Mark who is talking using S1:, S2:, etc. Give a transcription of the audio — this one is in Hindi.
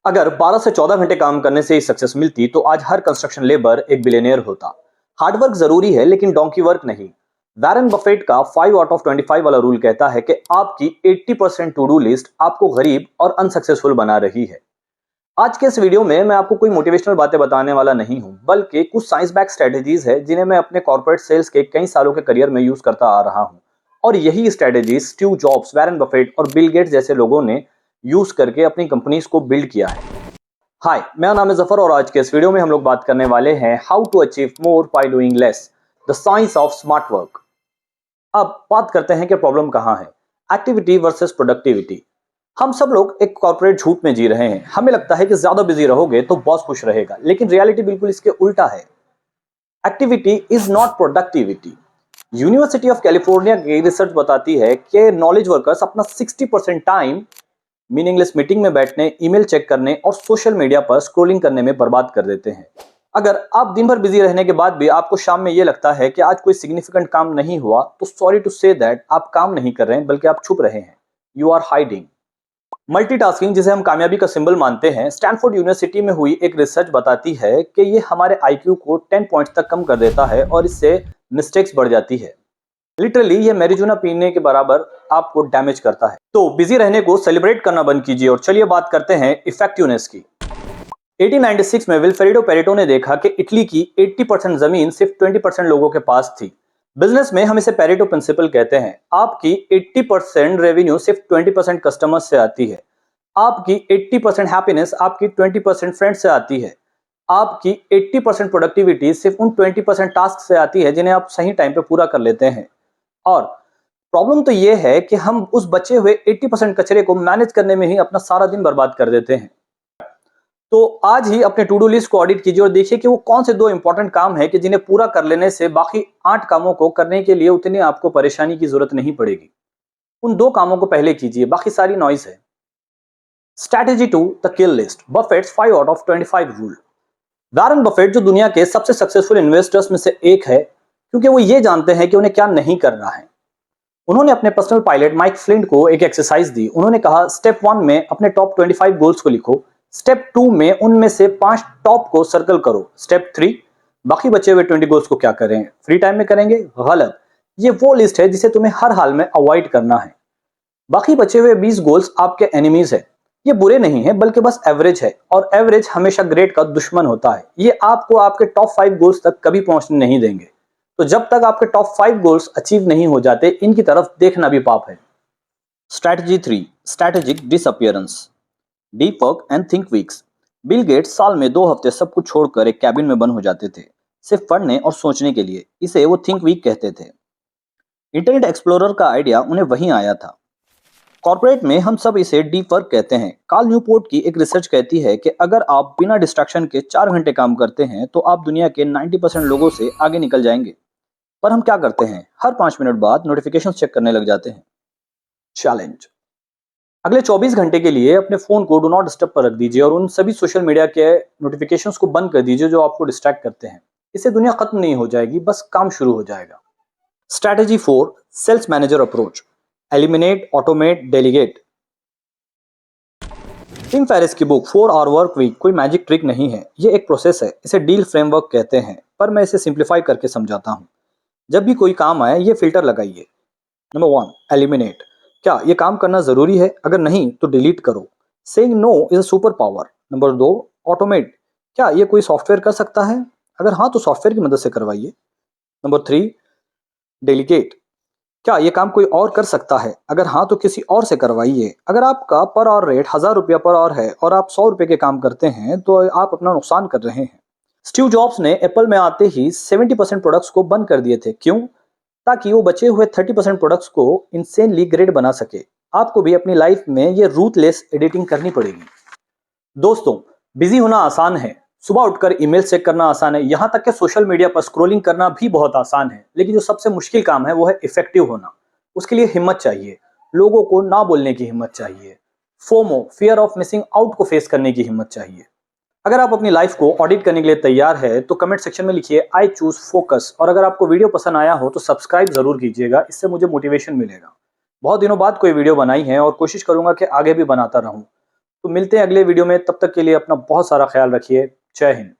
S1: अगर 12 से 14 घंटे काम करने से ही सक्सेस मिलती तो आज हर कंस्ट्रक्शन लेबर एक बिलियनियर होता। हार्डवर्क जरूरी है लेकिन डोंकी वर्क नहीं। वॉरेन बफेट का 5 आउट ऑफ 25 वाला रूल कहता है कि आपकी 80% टू डू लिस्ट आपको गरीब और अनसक्सेसफुल बना रही है। आज के इस वीडियो में मैं आपको कोई मोटिवेशनल बातें बताने वाला नहीं हूं, बल्कि कुछ साइंस बैक स्ट्रेटेजीज है जिन्हें मैं अपने कॉर्पोरेट सेल्स के कई सालों के करियर में यूज करता आ रहा हूं। और यही strategies Steve jobs, Warren Buffett और बिल गेट्स जैसे लोगों ने यूज करके अपनी कंपनीज को बिल्ड किया है। हाय, मेरा नाम है जफर और आज के इस वीडियो में हम लोग बात करने वाले हैं how to achieve more by doing less, the science of smart work. अब बात करते हैं कि प्रॉब्लम कहां है। Activity versus productivity. हम सब लोग एक कॉर्पोरेट झूठ में जी रहे हैं। हमें लगता है कि ज्यादा बिजी रहोगे तो बॉस खुश रहेगा, लेकिन रियलिटी बिल्कुल इसके उल्टा है। Activity is not productivity. University of California की रिसर्च बताती है कि नॉलेज वर्कर्स अपना 60% टाइम मीनिंगलेस मीटिंग में बैठने, ईमेल चेक करने और सोशल मीडिया पर स्क्रॉलिंग करने में बर्बाद कर देते हैं। अगर आप दिन भर बिजी रहने के बाद भी आपको शाम में यह लगता है कि आज कोई सिग्निफिकेंट काम नहीं हुआ, तो सॉरी टू से दैट आप काम नहीं कर रहे हैं, बल्कि आप छुप रहे हैं। You are hiding. मल्टीटास्किंग, जिसे हम कामयाबी का सिंबल मानते हैं, स्टैनफोर्ड यूनिवर्सिटी में हुई एक रिसर्च बताती है कि ये हमारे आईक्यू को 10 पॉइंट्स तक कम कर देता है और इससे मिस्टेक्स बढ़ जाती है। लिटरली ये मैरिजुना पीने के बराबर आपको डैमेज करता है। तो बिजी रहने को सेलिब्रेट करना बंद कीजिए और चलिए बात करते हैं इफेक्टिवनेस की। 1896 में विल्फ्रेडो पेरेटो ने देखा कि इटली की 80% जमीन सिर्फ 20% लोगों के पास थी। बिजनेस में हम इसे पेरेटो प्रिंसिपल कहते हैं। आपकी 80% रेवेन्यू सिर्फ 20% कस्टमर्स से आती है। आपकी 80% हैप्पीनेस आपकी 20% फ्रेंड से आती है। आपकी 80% प्रोडक्टिविटी सिर्फ उन 20% टास्क से आती है जिन्हें आप सही टाइम पे पूरा कर लेते हैं। और प्रॉब्लम तो यह है कि हम उस बचे हुए 80% कचरे को मैनेज करने में ही अपना सारा दिन बर्बाद कर देते हैं। तो आज ही अपने टू डू लिस्ट को ऑडिट कीजिए और देखिए कि वो कौन से 2 इंपॉर्टेंट काम है कि जिन्हें पूरा कर लेने से बाकी 8 कामों को करने के लिए उतनी आपको परेशानी की जरूरत नहीं पड़ेगी। उन 2 कामों को पहले कीजिए, बाकी सारी नॉइस है। Strategy 2, the kill list, Buffett's 5 out of 25 rule. Warren Buffett जो दुनिया के सबसे सक्सेसफुल इन्वेस्टर्स में से एक है, क्योंकि वो ये जानते हैं कि उन्हें क्या नहीं करना है। उन्होंने अपने पर्सनल पायलट माइक फ्लिंट को एक एक्सरसाइज दी। उन्होंने कहा, स्टेप 1 में अपने टॉप 25 गोल्स को लिखो। स्टेप 2 में उनमें से 5 टॉप को सर्कल करो। स्टेप 3, बाकी बचे हुए 20 गोल्स को क्या करें, फ्री टाइम में करेंगे? गलत। ये वो लिस्ट है जिसे तुम्हें हर हाल में अवॉइड करना है। बाकी बचे हुए 20 गोल्स आपके एनिमीज है। ये बुरे नहीं है, बल्कि बस एवरेज है, और एवरेज हमेशा ग्रेट का दुश्मन होता है। ये आपको आपके टॉप 5 गोल्स तक कभी पहुंचने नहीं देंगे। तो जब तक आपके टॉप 5 गोल्स अचीव नहीं हो जाते, इनकी तरफ देखना भी पाप है। Strategy 3, strategic disappearance, deep work and think weeks. Bill Gates साल में 2 हफ्ते सब कुछ छोड़कर एक कैबिन में बंद हो जाते थे, सिर्फ पढ़ने और सोचने के लिए। इसे वो थिंक वीक कहते थे। इंटरनेट एक्सप्लोरर का आइडिया उन्हें वहीं आया था। कॉर्पोरेट में हम सब इसे डीप वर्क कहते हैं। कार्ल न्यूपोर्ट की एक रिसर्च कहती है कि अगर आप बिना डिस्ट्रैक्शन के 4 घंटे काम करते हैं तो आप दुनिया के 90% लोगों से आगे निकल जाएंगे। पर हम क्या करते हैं? हर 5 मिनट बाद नोटिफिकेशन चेक करने लग जाते हैं। चैलेंज: अगले 24 घंटे के लिए अपने फोन को डू नॉट डिस्टर्ब पर रख दीजिए और उन सभी सोशल मीडिया के नोटिफिकेशंस को बंद कर दीजिए जो आपको डिस्ट्रैक्ट करते हैं। इससे दुनिया खत्म नहीं हो जाएगी, बस काम शुरू हो जाएगा। Strategy 4, sales manager approach, eliminate, automate, delegate. Tim Ferriss की बुक 4 आवर वर्क वीक कोई मैजिक ट्रिक नहीं है, ये एक प्रोसेस है। इसे डील फ्रेमवर्क कहते हैं, पर मैं इसे सिंप्लीफाई करके समझाता हूं। जब भी कोई काम आए, ये फिल्टर लगाइए। नंबर 1, एलिमिनेट, क्या ये काम करना जरूरी है? अगर नहीं तो डिलीट करो। Saying no is a super power. Number 2, automate, क्या ये कोई सॉफ्टवेयर कर सकता है? अगर हाँ तो सॉफ्टवेयर की मदद से करवाइए। नंबर 3, डेलीगेट, क्या ये काम कोई और कर सकता है? अगर हाँ तो किसी और से करवाइए। अगर आपका पर आवर रेट 1000 रुपया पर आवर है और आप 100 रुपए के काम करते हैं तो आप अपना नुकसान कर रहे हैं। स्टीव जॉब्स ने एप्पल में आते ही 70% प्रोडक्ट्स को बंद कर दिए थे। क्यों? ताकि वो बचे हुए 30% प्रोडक्ट्स को इंसेनली ग्रेट बना सके। आपको भी अपनी लाइफ में ये रूथलेस एडिटिंग करनी पड़ेगी। दोस्तों, बिजी होना आसान है, सुबह उठकर ईमेल चेक करना आसान है, यहां तक कि सोशल मीडिया पर स्क्रॉलिंग करना भी बहुत आसान है। लेकिन जो सबसे मुश्किल काम है वो है इफेक्टिव होना। उसके लिए हिम्मत चाहिए, लोगों को ना बोलने की हिम्मत चाहिए, FOMO, fear of missing out को फेस करने की हिम्मत चाहिए। अगर आप अपनी लाइफ को ऑडिट करने के लिए तैयार है तो कमेंट सेक्शन में लिखिए आई चूज फोकस। और अगर आपको वीडियो पसंद आया हो तो सब्सक्राइब जरूर कीजिएगा, इससे मुझे मोटिवेशन मिलेगा। बहुत दिनों बाद कोई वीडियो बनाई है और कोशिश करूंगा कि आगे भी बनाता रहूं। तो मिलते हैं अगले वीडियो में, तब तक के लिए अपना बहुत सारा ख्याल रखिए। जय हिंद।